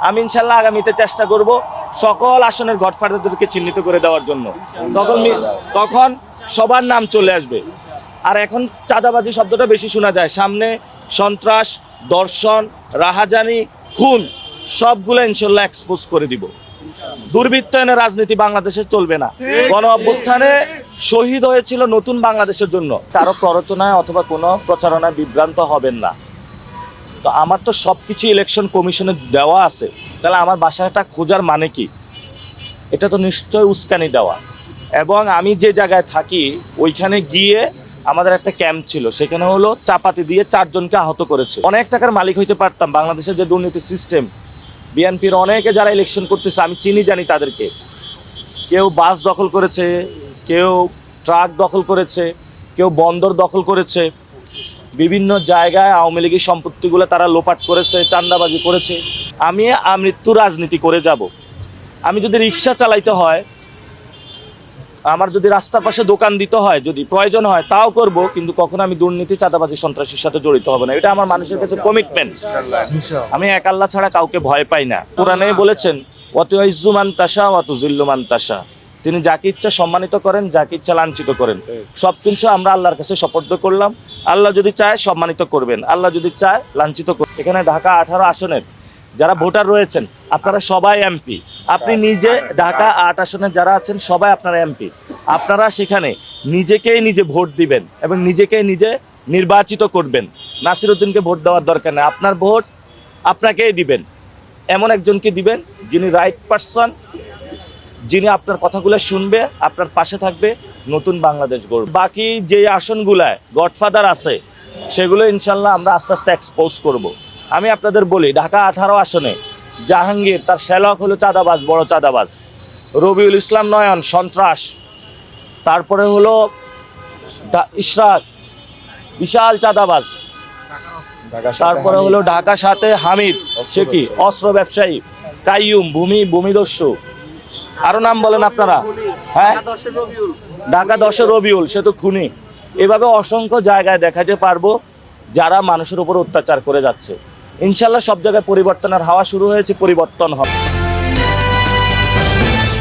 আমি ইনশাল্লাহ আগামীতে চেষ্টা করব সকল আসনের গডফাদারদেরকে চিহ্নিত করে দেওয়ার জন্য। তখন সবার নাম চলে আসবে। আর এখন চাঁদাবাজি শব্দটা বেশি শোনা যায়, সামনে সন্ত্রাস, দর্শন, রাহাজানি, খুন সবগুলো ইনশাল্লাহ এক্সপোজ করে দিব। দুর্বৃত্তায়নের রাজনীতি বাংলাদেশে চলবে না। গণ অভ্যুত্থানে শহীদ হয়েছিল নতুন বাংলাদেশের জন্য, কারো প্ররোচনায় অথবা কোনো প্রচারণায় বিভ্রান্ত হবেন না। তো আমার তো সবকিছু ইলেকশন কমিশনে দেওয়া আছে, তাহলে আমার বাসাটা খোঁজার মানে কি? এটা তো নিশ্চয় উস্কানি দেওয়া। এবং আমি যে জায়গায় থাকি ওইখানে গিয়ে আমাদের একটা ক্যাম্প ছিল, সেখানে হলো চাপাতি দিয়ে 4 জনকে আহত করেছে। অনেক টাকার মালিক হইতে পারতাম। বাংলাদেশের যে দুর্নীতি সিস্টেম, বিএনপির অনেকে যারা ইলেকশন করতেছে আমি চিনি, জানি তাদেরকে। কেউ বাস দখল করেছে, কেউ ট্রাক দখল করেছে, কেউ বন্দর দখল করেছে, বিভিন্ন জায়গায় আওয়ামী লীগের সম্পত্তিগুলো তারা লোপাট করেছে, চাঁদাবাজি করেছে। আমি আমৃত্যু রাজনীতি করে যাব। আমি যদি রিক্সা চালাইতে হয়, আমার যদি রাস্তার পাশে দোকান দিতে হয়, যদি প্রয়োজন হয় তাও করব, কিন্তু কখনো আমি দুর্নীতি, চাঁদাবাজি, সন্ত্রাসীর সাথে জড়িত হবে না। এটা আমার মানুষের কাছে কমিটমেন্ট। আমি এক আল্লাহ ছাড়া কাউকে ভয় পাই না। কোরআনে বলেছেন ওয়াতুইজ্জু মান তাশা ওয়া তুযিল্লু মান তাশা, তিনি যাকে ইচ্ছা সম্মানিত করেন, যাকে ইচ্ছা লাঞ্ছিত করেন। সবকিছু আমরা আল্লাহর কাছে সুপর্দ করলাম। আল্লাহ যদি চায় সম্মানিত করবেন, আল্লাহ যদি চায় লাঞ্ছিত করবেন। এখানে ঢাকা 18 আসনের যারা ভোটার রয়েছেন আপনারা সবাই এমপি। আপনি নিজে ঢাকা 8 আসনে যারা আছেন সবাই আপনারা এমপি। আপনারা সেখানে নিজেকেই নিজে ভোট দিবেন এবং নিজেকেই নিজে নির্বাচিত করবেন। নাসির উদ্দিনকে ভোট দেওয়ার দরকার নেই, আপনার ভোট আপনাকেই দিবেন। এমন একজনকে দিবেন যিনি রাইট পারসন, যিনি আপনার কথাগুলো শুনবে, আপনার পাশে থাকবে, নতুন বাংলাদেশ গড়বে। বাকি যে আসনগুলায় গডফাদার আছে সেগুলো ইনশাল্লাহ আমরা আস্তে আস্তে এক্সপোজ করব। আমি আপনাদের বলি, ঢাকা 18 আসনে জাহাঙ্গীর তার শ্যালক হলো চাঁদাবাজ, বড় চাঁদাবাজ। রবিউল ইসলাম নয়ন সন্ত্রাস। তারপরে হলো ইশরাক বিশাল চাঁদাবাজ। তারপরে হলো ঢাকা 7 হামিদ, সে কি অস্ত্র ব্যবসায়ী। কাইয়ুম ভূমিদস্যু। আরো নাম বলেন আপনারা। হ্যাঁ, ঢাকা 10 রবিউল, সে তো খুনি। এভাবে অসংখ্য জায়গায় দেখাতে পারবো যারা মানুষের উপর অত্যাচার করে যাচ্ছে। ইনশাল্লাহ সব জায়গায় পরিবর্তনের হাওয়া শুরু হয়েছে, পরিবর্তন হবে।